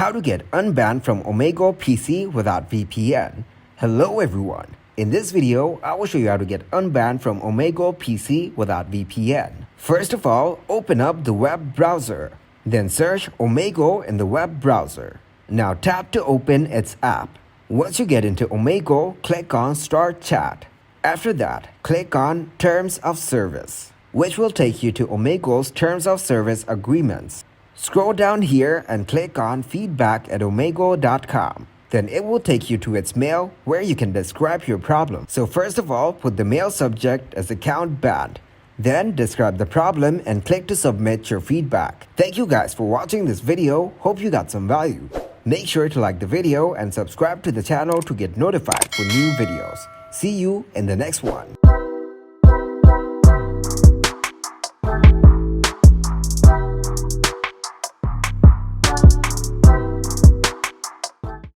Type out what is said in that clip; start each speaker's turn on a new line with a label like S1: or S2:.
S1: How to get unbanned from Omegle PC without VPN. Hello everyone. In this video, I will show you how to get unbanned from Omegle PC without VPN. First of all, open up the web browser. Then search Omegle in the web browser. Now tap to open its app. Once you get into Omegle, click on Start Chat. After that, click on Terms of Service, which will take you to Omegle's Terms of Service Agreements. Scroll down here and click on feedback@omegle.com. Then it will take you to its mail where you can describe your problem. So first of all, put the mail subject as account banned. Then describe the problem and click to submit your feedback. Thank you guys for watching this video. Hope you got some value. Make sure to like the video and subscribe to the channel to get notified for new videos. See you in the next one.